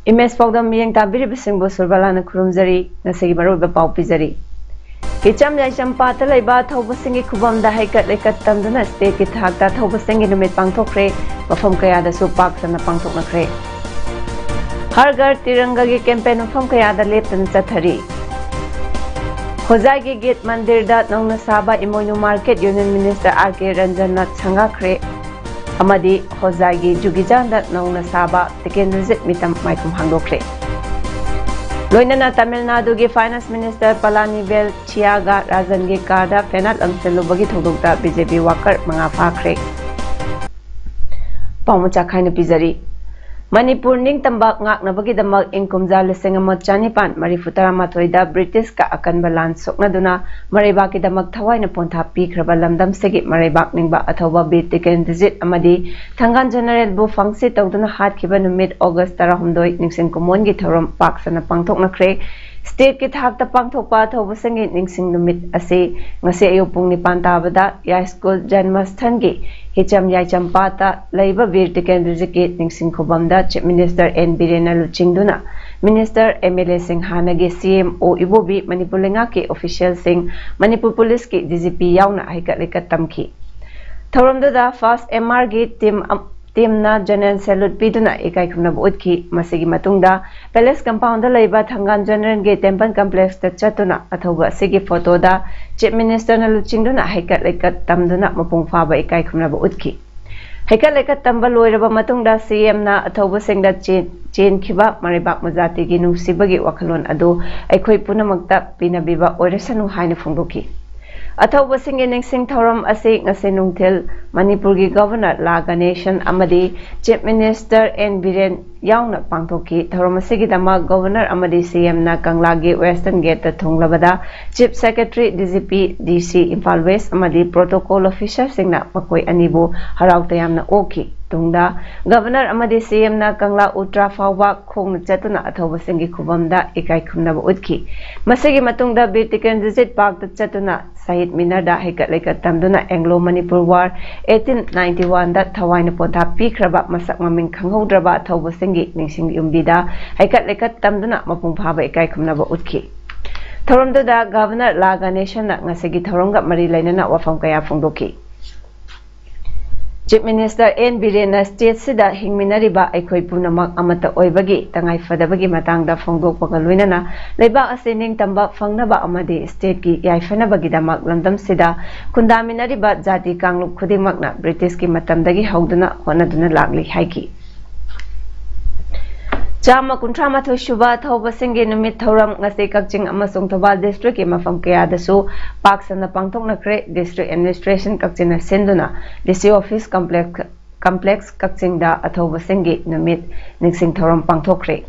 Image PAODAM miyang tabiri bisingbo surbalana kurumzari nasigi maruba pau pizari. Kicham yai champata laiba thaubasingi khubam da haikat lekat tamduna state ki thakta thaubasingi numit pangthokre mafam kaya da su pak sana pangthoknakre. Har Ghar Tiranga gi campaign mafam kaya da leptan chathari. Khozai gi gate mandir da nongna saba Imoinu Market Union Minister R.K. Ranjannath changakre. Amadi Khozai gi Jugijanda nongna saba tiken visit mitam maikum hangdokre. Loinana Tamil Nadu gi Finance Minister Palanivel Chiaga Rajan gi kada fenat lamselubagi thodokta BJP worker manga phakre. Paumucha khaina pizari. Manipur ning tambak ngaknabagi damak ingkumja lising amot chanipan marifutara mathoida British ka akanba lan sokna duna maraiba ki damak thawai na pontha pikhraba lamdam segi maraiba ningba athoba bitiken visit amadi thangan general bu fangsi tawduna hat khiba numit August 12 ningsing kumon gi thorom paksana pangthokna khre state ki thakta pangthokpa thoba sangi ningsing numit ase ngase ayu pung nipan tabada ya school janmastan gi Hicham yai champata laiba vir tiken rizikit ningsing khubamda Chief Minister N. Birena Luchingduna Minister MLA Singh Hanagi CMO Ibobi Manipur lenga ke official Singh Manipur Police ki DGP yauna haikat lekat tamki. Thoramda Fast MR gi team na general salute piduna ekai khumna bodki masigi matungda Palace compound da laiba Thangan General ge temple complex ta chatuna athoba sigi photo da Chief Minister na Luchingduna haikat lekat tamduna mapung phaba ekai khumna bodki. Haikat lekat tamba loiraba matungda CM na athoba singda chen khiba maribak mujati gi nungsibagi wakhalon adu aikhoi punamakta pinabiba oiresanu haina phongdoki. Athoba singi ningsing thoram ase ngase nungthel Manipur gi Governor La Ganeshan amadi Chief Minister N. Biren yauna pangthoki thoram asigi dama Governor amadi CM na Kangla gi Western Gate ta thonglabada Chief Secretary DGP DC Imphal West amadi Protocol Officer singna makoi anibu haraukta yamna oki tungda Governor amadi CM na Kangla Ultra Fawba khongna chatuna athoba singi khubamda ekai khumnaba utki masigi matungda Birtiken Visit Park ta chatuna Sahit Minarda haikat lekat tamduna Anglo Manipur War 1891 da thawaina potha pikhraba masak maming khanghodraba athoba singi ningsing yumbida haikat lekat tamduna mapung phaba ekai khumnaba utki. Thoramda Governor La Ganeshan na ngasigi thoronga mari lainana wafam kaya phongdoki. Chief Minister N. Birena State Sida hingminariba aikhoi punamak amata oibagi tangai fadabagi matangda phongdokpaga loinana leiba ase ningtamba fangnaba amadi state ki yaifanabagi damak lamdam sida kundaminariba jati kanglup khudingmakna British ki matamdagi hauduna honaduna lagli haiki. Chama kuntramathoi shuba thoba singi numit thoram ngase kakching amasung Thobal district ki mafam kaya dasu paksana pangthoknakre district administration kakchina senduna DC office complex kakching da athoba singi numit ningsing thoram pangthokre.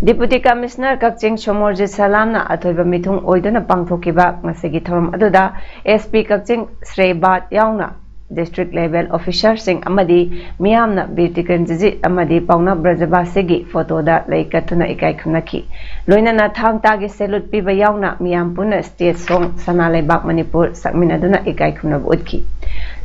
Deputy Commissioner Kakching Chomorjit Salamna athoiba mithung oiduna pangthokiba ngasegi thoram aduda SP Kakching Srebat yauna district level officer sing amadi miyamna Birtiken Visit amadi Pauna Brajabasegi photo da laikatuna ikai khunaki loinana thangta gi salute piba yauna miyam puna state song sanalai bak Manipur sakminaduna ikai khunab utki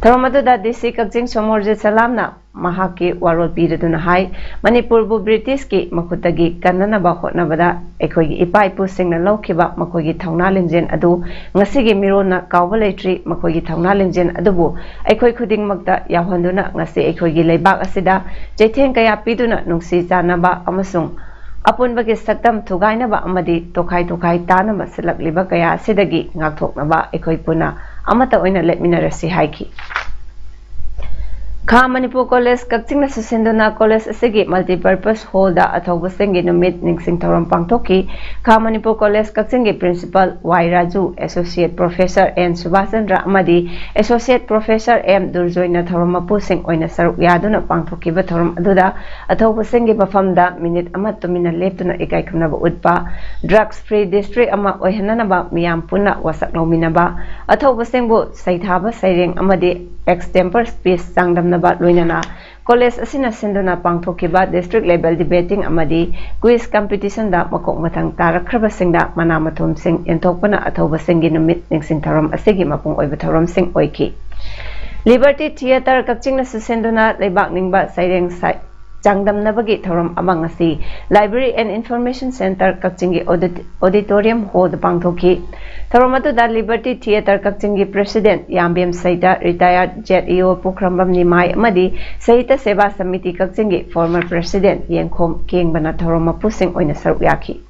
thamadu da DC Kakching Chomorjit Salamna mahaki warol piraduna hai Manipur bu British ki makhutagi kannana ba hotnabada ekhoi gi ipai pu singna lokhiba makhoi gi thongna lingjen adu ngasigi mirona kawbaleitri makhoi gi thongna lingjen adubu ekhoi khuding makta yahonduna ngasi ekhoi gi leibak asida jaitheng kaya piduna nungsi janaba amasung apunbagi saktam thugainaba amadi tokhai tanama silakliba kaya asidagi ngakthoknaba ekhoi puna amata oina letminarasi haiki. Kha Manipur College Kakchingna Susinduna College Asigi Multipurpose Hall da Athobasingi Numit Ningsing Thoram Pangthoki Kha Manipur College Kakchingi Principal Y Raju Associate Professor N Subhasandra Amadi Associate Professor M Durjoyna Thoramapu Sing Oina Saruk Yaduna Pangthokiba Thoram Aduda Athobasingi Mafamda Minute Amatumina Leptuna Ikaikumnaba Udpa Drugs Free District Ama Oihananaba Miyam Puna Wasak Nominaba Athobasingbu Saithaba Saireng Amadi Extemper Space Sangdam Loinana College Asina Sinduna Pangthokiba District Level Debating Amadi Quiz Competition da Makok Matang Tarakraba Singda Manamatum Sing Entokpana Athoba Singi Numit Ningsing Tharam Asigi Mapung Oiba Tharam Sing Oiki Liberty Theatre Kakchingna Susinduna Leibak Ningba Saireng Sai Changdam Nabagi Tharam Amangasi Library and Information Center Kakchingi Auditorium Hall the Pangthoki Tharamatu da Liberty Theatre Kakchingi President Yambim Saita retired Jet EO Pukrambam Nimai Amadi Saita Seva Samiti Kakchingi former President Yengkhom King Bana Tharama Pusing Oina Saruk Yaki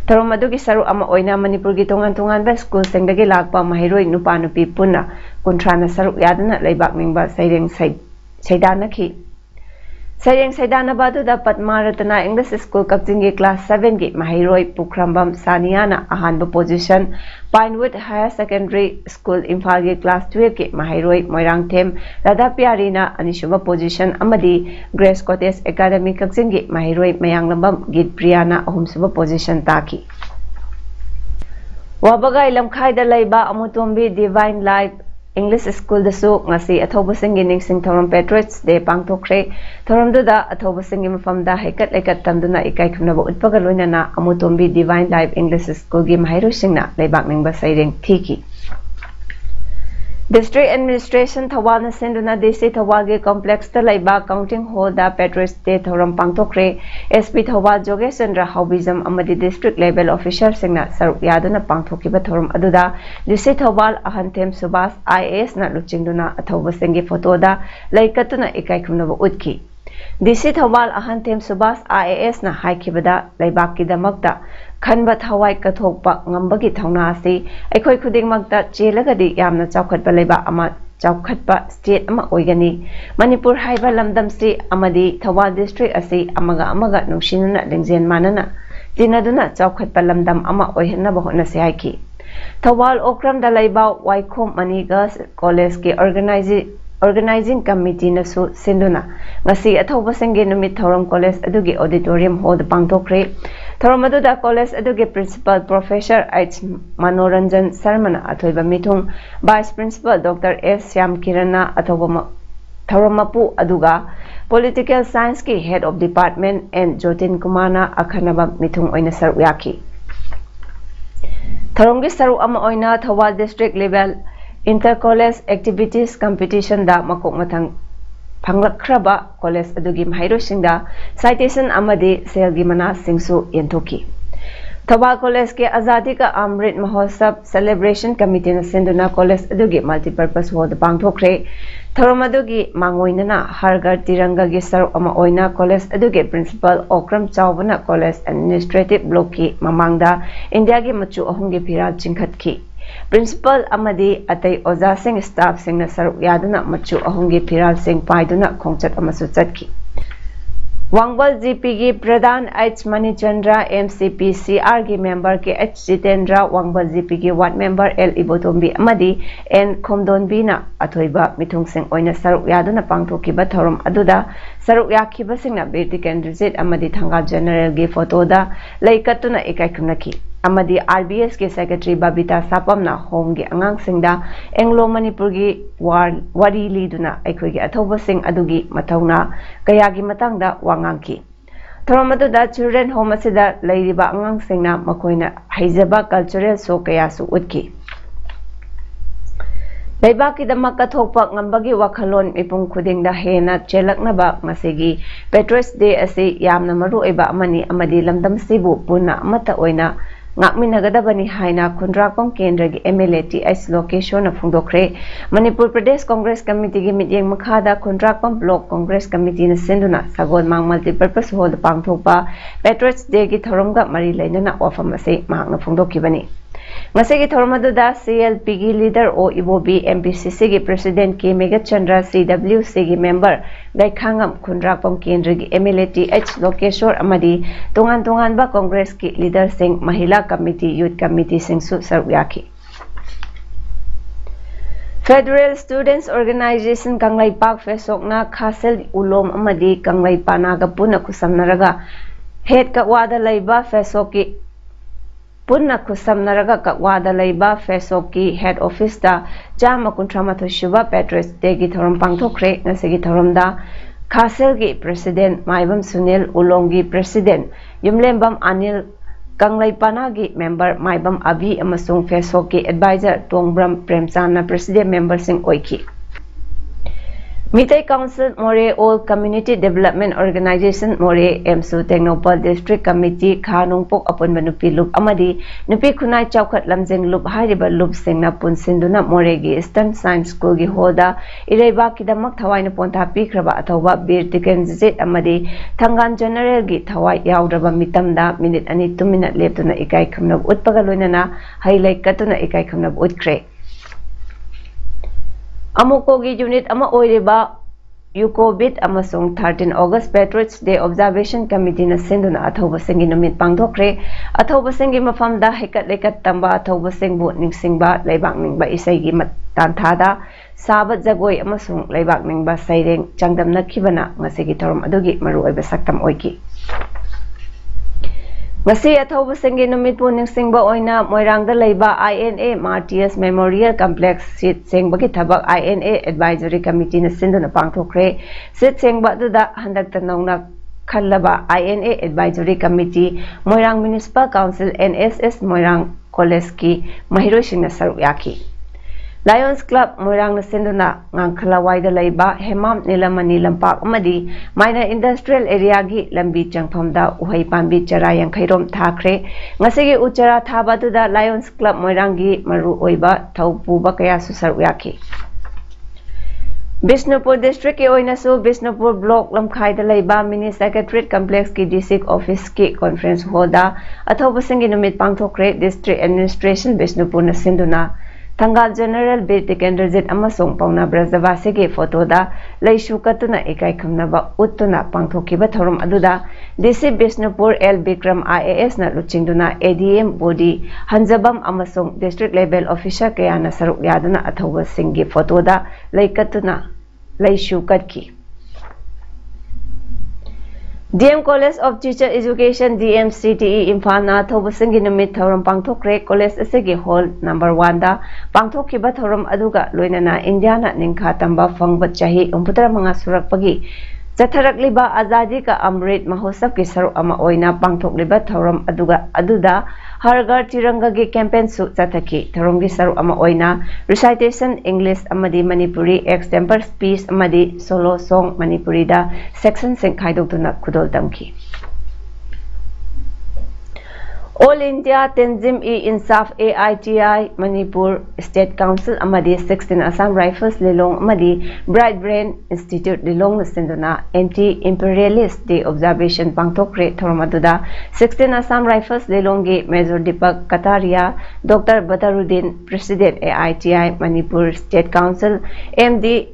Tharamadugi Saruk Ama Oina Manipurgi Tungan ba School Sengdagi Lakpa Mahiroi Nupa Nupi Puna Kuntrana Saruk Yadana Leibak Ningba Saireng Saidanaki Saireng Saidana Badu da Padmaratana English School Kakchingi Class 7 gi Mahiroi Pukrambam Saniana Ahanba Position Pinewood Higher Secondary School Imphal gi Class 12 gi Mahiroi Moirangthem Radhapiarina Anishuba Position Amadi Grace Cottage Academy Kakchingi Mahiroi Mayanglambam Git Priyana Ahumsuba Position Taki Wabagai Lamkhai da Laiba Amutombi Divine Life English School dasu ngasi athobasingi ningsing thoram Patriots Day pangthokre thoramduda athobasingi mafamda hekat lekat tamduna ikai khunaba utpaga loinana amutombi Divine Life English School gi mahairu singna leibak ningba saireng thiki District Administration Thawal na senduna DC Thawal gi complex ta laiba counting hall da Patriots Day thoram pangthokre SP Thawal Jogesandra Haubizam amadi district level official singna saruk yaduna pangthokiba thoram aduda DC Thawal Ahanthem Subhas IAS na luchingduna athobasingi photo da laikatuna ikai khumnaba utki DC Thawal Ahanthem Subhas IAS na haikibada laibaki damakta Khanba Thawai Kathokpa Ngambagi Thauna asi Aikhoi Khudingmakta Chelagadi Yamna Chaukhatpa Laiba Ama Chaukhatpa State Ama Oigani Manipur Haiba Lamdamsi Amadi Thawal District asi Amaga Nungsinuna Lingzen Manana Tinaduna Chaukhatpa Lamdam Ama Oihanaba Hotnasi Haiki Thawal Okram da Laiba Waikhom Mani Girls College ki Organizing Committee nasu sinduna ngasi athobasingi numit thoram college adugi auditorium hall da pangthokre thoramadu da college adugi principal professor H Manoranjan Sarmana athoiba mithung vice principal Dr S Syam Kirana athoba thoramapu aduga political science ki head of department and Jotin Kumana akhanaba mithung oina saru yaki thoramgi saru ama oina Thawal district level Inter-college activities competition da makok matang panglakraba college adugi mahairu singda citation amadi selgi mana singsu yentoki Thawal College ke Azadi ka Amrit Mahotsav Celebration Committee na sinduna college adugi multipurpose hall da pangthokre thoromadugi mangoinana hargar tiranga gi saru ama oina college adugi principal Okram Chawbana College administrative block ki mamangda India gi machu ahungi phiral chingkhatki Principal Amadi Atai Oza Singh staff Singh na saruk yaduna machu ahungi phiral sing paiduna khongchat amasu chatki Wangbal GP gi Pradhan H Manichandra MCP CR gi member ki H Jitendra Wangbal GP gi ward member L Ibotombi Amadi N Khomdon Bina athoiba mithung sing oina saruk yaduna pangthokiba thoram aduda saruk yakhiba singna Birti candidate Amadi Thanga General gi photo da laikatuna ikai khumnaki Amadi RBS ke secretary Babita Sapamna home gi angang singda Anglo Manipur gi wari liduna aikhoi gi athoba sing adugi mathauna kayagi matangda wangangki thoramadu da children home asida leiriba angang singna makoina haijaba cultural show kaya su utki Leibaki damak kathokpa ngambagi wakhalon mipung khudingda hena chelaknaba ngasigi Patriots Day asi yamna maru oiba amani amadi lamdam sibu puna amata oina ngakminagadabani haina khundrakpam kendra gi MLA TS location na phungdokre Manipur Pradesh Congress Committee gi mityeng makhada khundrakpam block Congress Committee na senduna sagon mang multipurpose hall pangthokpa Patriots Day gi thoramga mari leinana wafam ase mahakna phungdokibani Ngasigi thormaduda CLP gi leader o Ibobi MPCC gi president K Megachandra CWC gi member Gaikhangam Khunrakpam Kendra gi MLA TH Lokeshwar amadi tungan ba Congress ki leader sing Mahila Committee Youth Committee sing su sarwyaki Federal Students Organization Kanglai Park Fesokna Khasel Ulom amadi Kanglai Panaga Puna Kusamnaraga Head Kakwada Laiba Fesoki Punna Kusamnaraga Kakwada Laiba Fesoki Head Office da Jama Kuntramato Shuba Petrus Degi Thoram Pangthokre Nasigi Thoramda Khasel gi President Maibam Sunil Ulongi President Yumlembam Anil Kanglai Panagi member Maibam Abi amasung Fesoki advisor Tongbram Premchana President member sing Oiki Mitai Council More All Community Development Organization More MSU Technopal District Committee Khanungpok Apun Manupi Loop Amadi Nupi Kunai Chaukat Lamjeng Loop Hariba Loop Singna Punsinduna More gi Eastern Science School gi Hoda Ireba Kidamak Thawaina Ponta Pikraba Athawa Bir Tiken Zit Amadi Thangan General gi Thawai Yaudraba Mitamda Minute Ani 2 minute leptuna Ikai Khamnab Utpagaloinana Highlight Katuna Ikai Khamnab Utkre Amukogi unit ama oiriba Yukobit amasung 13 August Patriots Day Observation Committee na senduna athoba singi numit pangthokre athoba singi mafamda hekat lekat tamba athoba singbu ningsingba leibak ningba isaigi matanthada sabat jagoi amasung leibak ningba saireng changdamna khibana ngasigi thorom adugi maru oiba saktam oiki Ngasi athoba singi numit pu ningsingba oina Moirangda leiba INA Martyrs Memorial Complex sit sengbagi thabak INA Advisory Committee na sinduna pangthokre sit sengba duda handakta nongna khallaba INA Advisory Committee Moirang Municipal Council NSS Moirang College ki mahiroi singna saruk yaki Lions Club Moirang na sinduna ngangkhalawai da leiba Hemam Nilamani Lampak amadi minor industrial area gi lambi changphamda uhai pambi chara yankhairom thakre ngasigi uchara thaba duda Lions Club Moirang gi maru oiba thaupuba kaya susar yaki Bishnupur District ki oina su Bishnupur Block Lamkhai da leiba Mini Secretariat Complex ki District Office ki Conference Hall da athoba singi numit pangthokre District Administration Bishnupur na sinduna Thangal General Birti Kendrajit amasung Pauna Brazavasi ki photo da Laishu Katuna Ikai Khamnaba Uttuna Pangthokiba Thorum aduda DC Bishnupur L Bikram IAS na luchingduna ADM body Hanjabam amasung District Level Officer kayana saruk yaduna athoba singi photo da Laikatuna Laishu Katki DM College of Teacher Education DMCTE Imphal na thoba singi numit thoram pangthokre college asegi hall number 1 da pangthokhiba thoram aduga loinana India na ningkha tamba phangba chahi 69 surakpagi chatharakliba Azadi ka Amrit Mahotsav ki saru ama oina pangthokliba thoram aduda Har Ghar Tiranga gi campaign su chathaki thoram gi saru ama oina recitation English amadi Manipuri extemporary speech amadi solo song Manipuri da section sing khaidokduna khudol damki All India Tenzim Insaf AITI Manipur State Council amadi 16 Assam Rifles Lilong amadi Bright Brain Institute Lilong sinduna Anti-Imperialist Day Observation Pangthokre Thormaduda 16 Assam Rifles Lilong gi Major Deepak Kataria Dr. Bataruddin President AITI Manipur State Council MD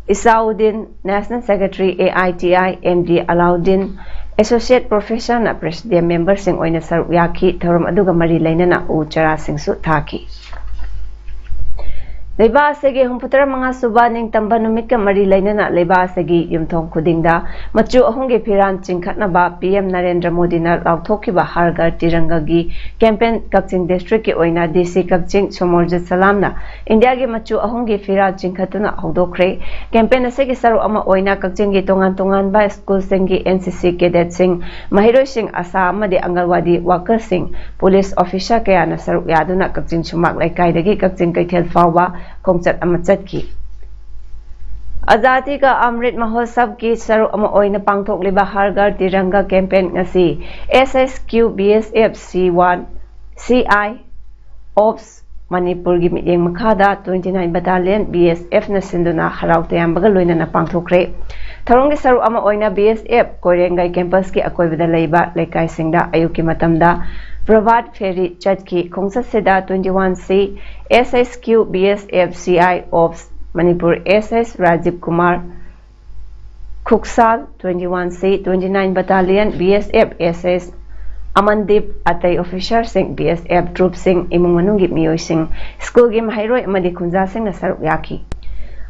Isauddin National Secretary AITI MD Alauddin Associate Professor na President member sing oina saruk yaki thoram aduga mari lainana uchara sing su thaki Leiba segi humputara mga suba ning tamba numit ka mari lainana leiba segi yumthong khudingda machu ahungge phiran chingkhatna ba PM Narendra Modi na lauthokiba Har Ghar Tiranga gi campaign Kakching district ki oina DC Kakching Somorjit Salamna India gi machu ahungge phiran chingkhatuna hodokre campaign asegi saru ama oina Kakching gi tongan ba school singi NCC cadet sing mahiroi sing asa amadi angalwadi worker sing police officer kaya na saru yaduna Kakching sumak laikai dagi Kakching kaithel fawa Kongchat amachat ki Azadi ka Amrit Mahotsav ki saru ama oina pangthok liba Har Ghar Tiranga campaign ngasi SSQ BSF C1 CI Ops Manipur gi midyeng makhada 29 Battalion BSF na sinduna harau tayambaga loinana pangthokre Tharong gi saru ama oina BSF Korengai campus ki akoibada leiba laikai singda ayuki matamda Pravat Ferry Chatki Khongsa Seda 21C SSQ BSF CI Ops Manipur SS Rajiv Kumar Kuksal 21C 29 Battalion BSF SS Amandip Atay Officer Singh BSF Troop Singh Imung Manungi Mioy Singh School Game Hairoi Amadi Khunja Singh Nasaruk Yaki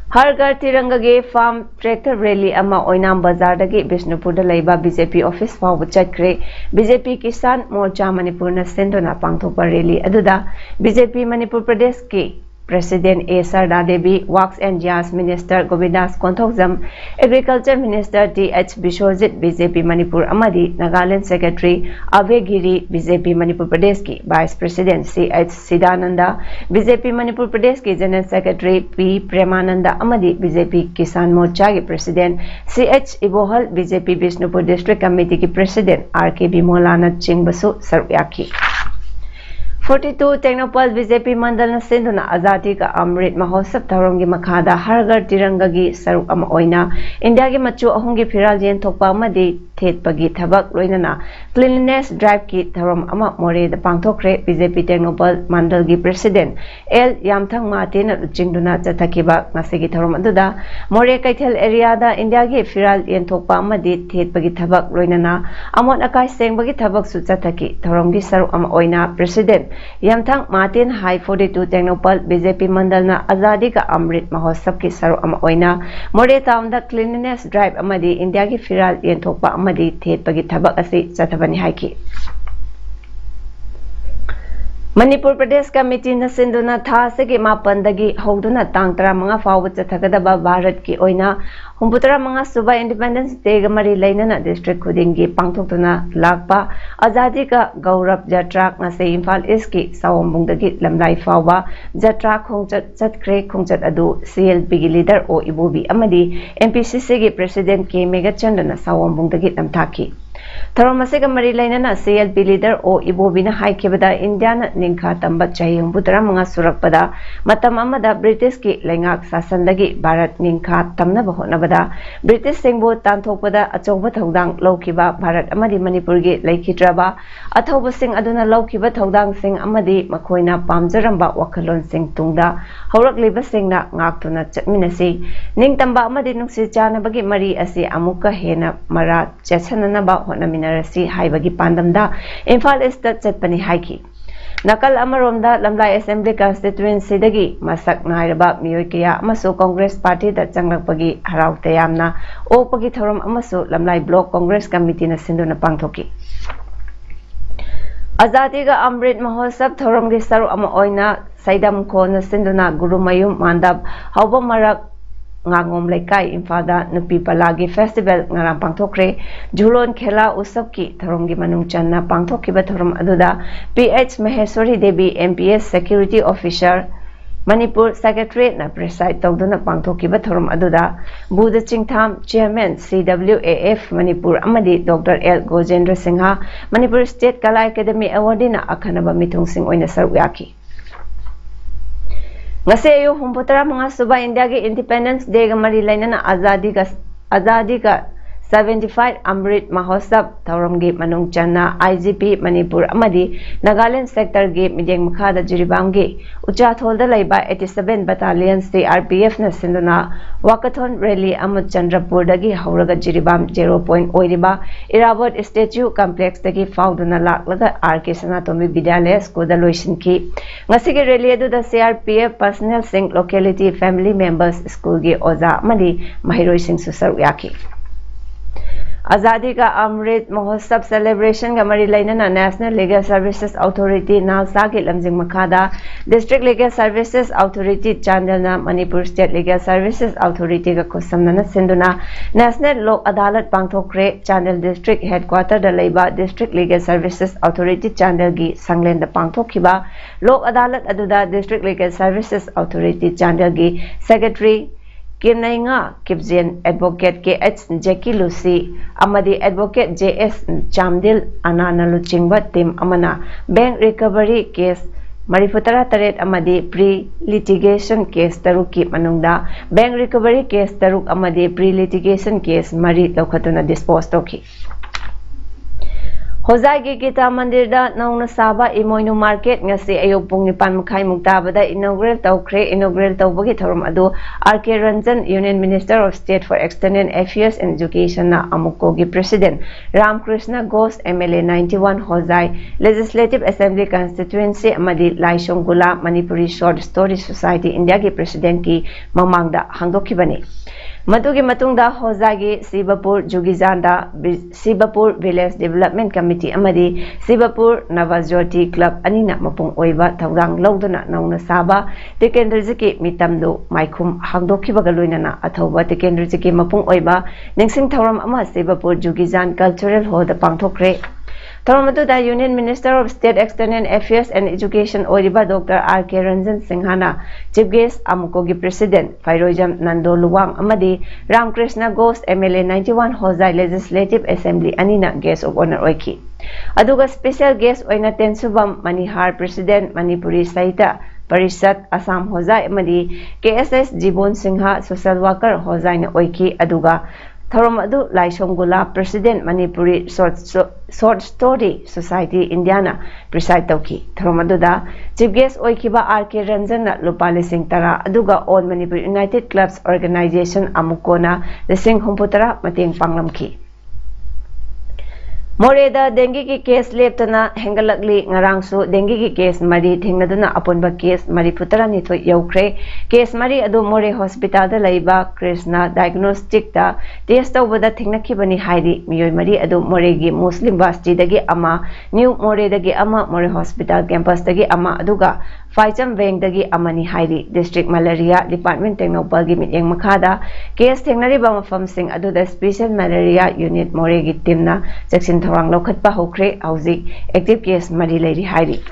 Har Ghar Tiranga ge Farm Tractor Rally Ama Oinam Bazar dagi Bishnupur da Laiba BJP Office Fawu Chatkre BJP Kisan Morcha Manipur na Sendona Pangthokpa Rally Aduda BJP Manipur Pradesh ki President A. Sarda Devi, Works and Jazz Minister Govindas Konthokjam, Agriculture Minister T.H. Bishojit BJP Manipur Amadi, Nagaland Secretary Ave Giri BJP Manipur Pradesh ki Vice President C.H. Sidananda, BJP Manipur Pradesh ki General Secretary P. Premananda Amadi, BJP Kisan Morcha ki President C.H. Ibohal, BJP Bishnupur District Committee ki President R.K. Bimolana Chingbasu Sarwyaki. 42 Technopal BJP Mandal na Sinduna Azadi ka Amrit Mahosab Tharom gi Makhada Har Ghar Tiranga gi Saruk ama oina India gi machu ahung gi Phiral Jen Thokpa amadi Thetpagi Thabak loinana Cleanliness Drive ki Tharom ama More da Pangthokre BJP Technopal Mandal gi President L Yamthang Mate na Chingduna Chathakiba Ngasigi Tharom aduda More Kaithel area da India gi Phiral Jen Thokpa amadi Thetpagi Thabak loinana Amon Akai Sengbagi Thabak su Chathaki Tharom gi Saruk ama oina President Yamthang Martin High 42 Technopal BJP Mandal na Azadi ka Amrit Mahosab ki Saru ama oina More Town da Cleanliness Drive amadi India ki Phiral Yen Thokpa amadi Thetpagi Thabak asi Chathabani haiki Manipur Pradesh Committee na Sinduna Tha Segi Mapandagi Hoduna Tang Tara Manga Fawu Chathagadaba Bharat ki oina Humputara Manga Suba Independence Day Gamari Lainana District Kudingi Pangthoktuna Lakpa Azadi ka Gaurab Jatra ngase Imphal East ki Sawombungdagi Lamlai Fawa Jatra Khongchat Chatkre Khongchat adu CLP gi leader o Ibubi amadi MPCC gi President K Megachandana Sawombungdagi Lamthaki Tharomasega Mari Lainana CLP leader o Ibobina Haikebada Indiana Ninka Tambat Chahi Humputara Manga Surakpada Matam Amada British ki Lengak Sasandagi Bharat Ninka Tamna Bahonabada British Singbo Tanthokpada Achoba Thodang Laukiba Bharat Amadi Manipur gi Laikhitraba Athoba Sing Aduna Laukiba Thodang Sing Amadi Makoina Pamjaramba Wakalon Sing Tungda Haurakliba Singna Ngaktuna Chatminasi Ningtamba Amadi Nungsi Chanabagi Mari Asi Amuka Hena Mara Chachananaba Honaminarasi Haibagi Pandamda Imphal East Chatpani Haiki Nakal Amaromda Lamlai Assembly Constituency Dagi Masak Nairaba Mioikaya Amasu Congress Party da Changlakpagi Harau Tayamna O Pagi Thorom Amasu Lamlai Block Congress Committee na Sinduna Pangthoki Azadi ga Amrit Mahosab Thorom gi Saru ama oina Saidam ko na Sinduna Gurumayum Mandab Hauba Marak Ngangom Laikai Imphada Nupi Palagi Festival ngarang pangthokre Julon Khela Usab ki Tharom gi manung channa pangthokiba Tharom aduda PH Maheshwari Devi MPS Security Officer Manipur Secretary na preside tawduna pangthokiba Tharom aduda Buda Chingtham Chairman CWAF Manipur amadi Dr. L Gojendra Singha Manipur State Kala Academy Award na akhanaba mithung sing oina sarwyaki Ngase ayo Humputara Manga Suba India ki Independence Day Gamari Lainana Azadi ka 75 Amrit Mahosab Tharom gi Manung Channa IGP Manipur amadi Nagaland Sector gi Mideng Makhada Jiribam gi Uchathol Laiba 87 Battalion CRPF na Sinduna Wakathon Rally Amut Chandrapur dagi Hauraga Jiribam 0 point oiriba Irabot Statue Complex dagi Fauduna Laklaga RK Sanatomi Vidyalaya School da Loisin ki Ngasigi rally adu da CRPF personnel sing locality family members school gi Oza amadi Mahiroi Singh Susarwyaki Azadi ka Amrit Mahosab celebration ga mari lainana National Legal Services Authority Nalsa ki Lamjing Makhada District Legal Services Authority Chandana Manipur State Legal Services Authority ga Kosamna Sinduna National Lok Adalat Pangthokre Chandel District Headquarter da Laiba District Legal Services Authority Chandel gi Sanglen da Pangthokhiba Lok Adalat aduda District Legal Services Authority Chandel gi Secretary Kirnainga Kipjen Advocate KH Jackie Lucy Amadi Advocate JS Chamdil Anana Luchingba Team Amana Bank Recovery Case Marifutara Taret Amadi Pre-Litigation Case Taruki Manungda Bank Recovery Case Taruk Amadi Pre-Litigation Case Mari Lokhatuna Disposed Toki Hozai Gita Mandirda Nauna Saba Imoinu Market ngasi ayok pung nipan makai muktabada inaugural taukre inaugural taubagi thorum adu RK Ranjan Union Minister of State for External Affairs and Education na amukogi President Ramkrishna Ghosh MLA 91 Hozai Legislative Assembly Constituency amadi Laishong Gula Manipuri Short Story Society India ki President ki mamangda hangdokibani Madugi matungda Hozagi Sibapur Jugizanda Sibapur Village Development Committee amadi Sibapur Navajyoti Club anina mapung oiba tawrang lawduna nauna saba Tekendrjiki mitamdo maikhum hangdokhibaga loinana athoba Tekendrjiki mapung oiba ningsing thawram ama Sibapur Jugizan Cultural Hall da pangthokre Tharamatuda Union Minister of State External Affairs and Education Oriba Dr. RK Ranjan Singhana Chief Guest Amukogi President Fairojam Nando Luwang Amadi Ramkrishna Ghosh MLA 91 Hozai Legislative Assembly Anina Guest of Honor Oiki Aduga Special Guest Oina Tensubam Manihar President Manipuri Saita Parisat Assam Hozai Amadi KSS Jibon Singha Social Worker Hozai na Oiki Aduga Tharum adu Laishong Gula President Manipuri Short Story Society Indiana preside tauki Tharum adu da Chief Guest oikiba RK Ranjan na lupa lising tara aduga All Manipur United Clubs Organization amukona lising humputara mating panglamki Moreda dengue ki case leptana hengalakli ngarangsu dengue ki case mari thingnaduna apunba case mari putara ni thoi yaukre case mari adu More hospital da laiba Krishna diagnostic da test tawbada thingnakhibani hairi miyoi mari adu More gi Muslim basti dagi ama New More dagi ama More hospital campus dagi ama aduga Faicham Bank dagi amani hairi District Malaria Department Technopal gi mityeng makhada case thingnari ba mafam sing adu da Special Malaria Unit More gi teamna section Thawang Lokhatpa Hokre Hauzik Active Case Mari Lairi Hairi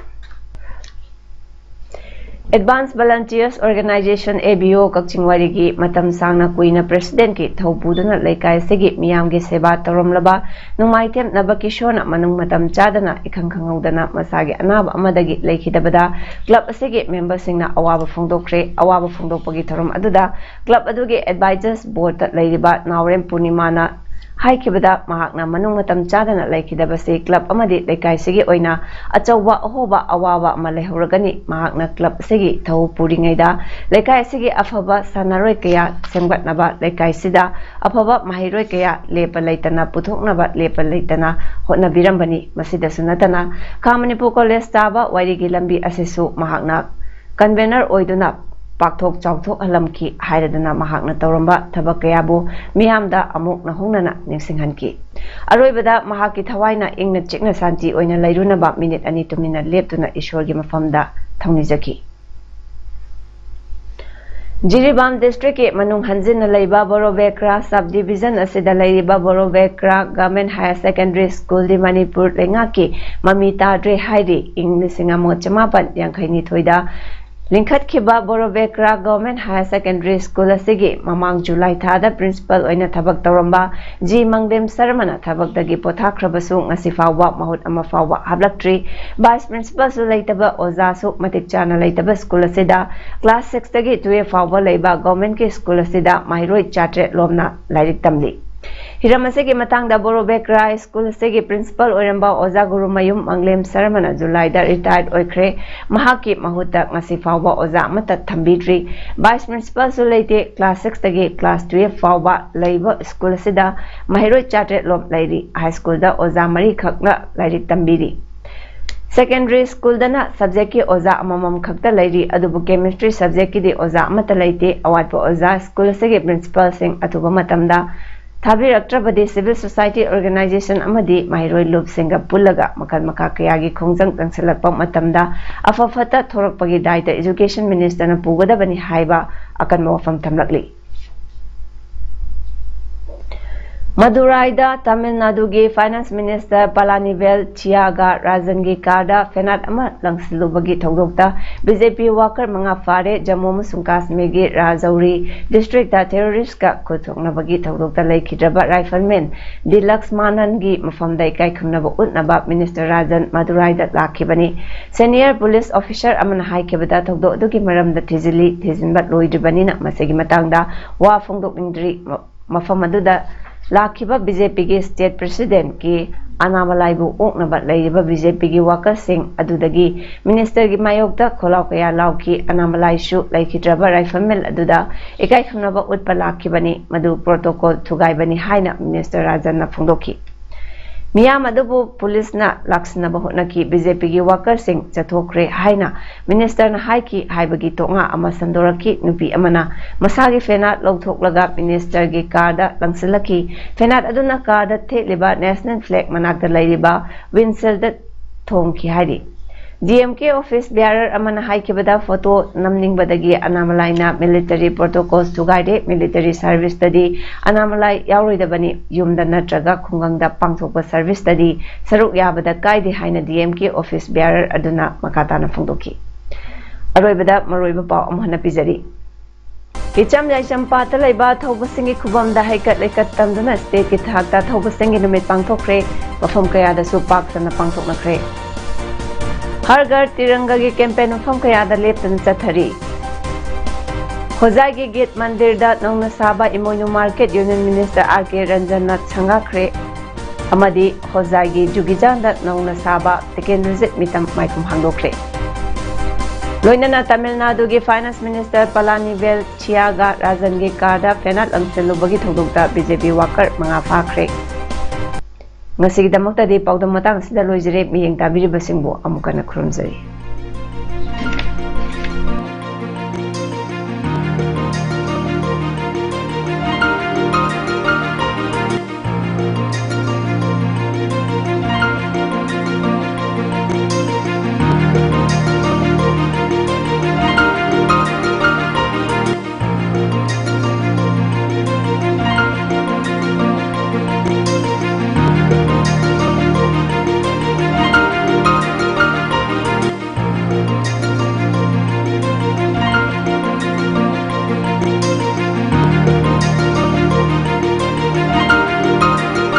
Advanced Volunteers Organization ABO Kakchingwari gi matam sangna kuina President ki thopuduna laikai segi miyam gi seba toromlaba numaitem nabakishona manung matam chadana ikhangkhangudana masagi anaba amadagi laikhidabada club asegi member singna awaba phongdokre awaba phongdokpagi thorom aduda club adugi advisors board ta lairiba Naurem Purnimana Hai kibada mahakna manung matam chadana laikhidabase club amadi laikai sigi oina achauba ahoba awawa ama lehuragani mahakna club sigi thau puringaida laikai sigi afaba sanaroi kaya semgatnaba laikai sida afaba mahiroi kaya lepa laitana puthoknaba lepa laitana hotna birambani masida sunatana Kamanipu College taba wairigi lambi asisu mahakna convener oiduna Pakthok Chauthok Halamki Hairadana Mahakna Tauramba Tabakayabu Miyamda Amuk Nahonana Ningsinghanki Aroibada Mahaki Tawaina Ingna Chikna Santi Oina Lairuna Ba Minute Ani Tumina Leptuna Ishorgi Mafamda Thaunizaki Jiribam District ke Manung Hanjin Laiba Borobekra Subdivision Asida Laiba Borobekra Government Higher Secondary School di Manipur Lengaki Mamita Dre Hairi English Singamo Chamapan yang Kaini Thoida Lingkhat Kiba Borobekra Government Higher Secondary School asigi mamang July thada principal oina thabak tawramba G Mangdem Sarmana thabak dagi pothakhrabasu ngasi fawwa mahut ama fawwa hablaktri vice principal su leitaba oza su matik chana leitaba school asida class 6 dagi 12 fawwa leiba government ke school asida mairoi chatre lomna lairik tamli Hiramase ke matang da Borobekra School segi principal oiramba Oza Guru Mayum Manglem Sarmana July da retired oikre mahaki mahuta ngasi fawwa Oza mata thambidri vice principal su leite class 6 dagi class 12 fawwa leiba school sida mahiroi chatre lom lairi high school da Oza mari khakna lairi tambiri Secondary school dana subject ki Oza amamam khakta lairi adubu chemistry subject ki di Oza amata laite awatpa Oza school segi principal sing atuba matamda Thabi Raktrabadi Civil Society Organization Amadi Mahiroi Loop Singa Pulaga Makan Makakayagi Kongjang Tangsalakpam Matamda Afafata Thorakpagi Daita Education Minister na Pugada Bani Haiba akan mawafam tamlakli Maduraida Tamil Nadu gi Finance Minister Palanivel Chiaga Rajangi Kada Fenat ama langsilubagi thogdokta BJP worker mga fare Jammu amasung Kashmir gi Rajouri district da terrorist ka kuthokna bagi thogdokta laikhidraba rifleman Deluxe Manan gi mafamdai kai khumnaba utnaba Minister Rajan Maduraida lakhibani senior police officer amana haikibada thogdo dugi maramda thizili thizimba loidribani na masagi matangda wa phongdok indri mafam aduda Lakiba BJP ke state president ki अनामलाइबु ओकनबा लैरिबा BJP की वर्कर्सिंग अदुदगी minister की मायोक्ता खोलाव कया लाउकी अनामलाइसु लैखिद्रबा राइफलमेल अदुदा इकाई खमनबा उत्पा लाखिबनी मदु protocol थुगाइबनी हाइना minister राजन फोंदोखी मियाम अदुबु police ना लाक्सनबा होनकी बीजेपी की वर्कर्सिंग चथोखरे हाइना मिनिस्टर ना हाइकी हाइबगी तोंगा अमा संदोरकी नुपी अमना मसागी फेनाट लौथोकलगा मिनिस्टर की कारदा लंगसलकी फेनाट अदुना कारदा थेलिबा नेशनल फ्लैग मनाकदा लैरिबा विंसेलदा थोंकी हाइरी DMK ऑफिस बेयरर अमना हाइकिबदा फोटो नमनिंगबदगी अनामलाइना मिलिटरी प्रोटोकॉल्स थुगाइदे मिलिटरी सर्विस तदी अनामलाई यावरोइदबनी युमदा नत्रगा खुंगंगदा पांगथोकबा सर्विस तदी सरुक याबदा काइदे हाइना DMK ऑफिस बेयरर अदुना मकाताना फोंदोकी अरोइबदा मरोइबा पाव अमहना पिजरी इचम जाइचम पाता लैबा थौबसिंगी खुबमदा हाइकत लेकत तमदुना स्टेट की थाकता थौबसिंगी नुमित पांगथोखरे मफम कयादसु पाकसना पांगथोकनखरे हर घर तिरंगा की कैंपेन मफम कयादा लेप्तन चथरी खोजाई की गेट मंदिर दा नौना साबा इमोइनु market union minister RK Ranjan संगाखरे अमदी खोजाई की जुगिजान दा नौना साबा टिकेन रिजिट मितम माइकुम हांगदोखरे लोइनना तमिलनाडु की फाइनेंस मिनिस्टर पलानीवेल चियागा राजन की कारदा फेनाट अंगसेलुबगी थौदोकता बीजेपी वर्कर मंगा फाखरे ngasi damaktadi paudam matang sida loijere miyeng tabiribasingbo amukana khurumjari।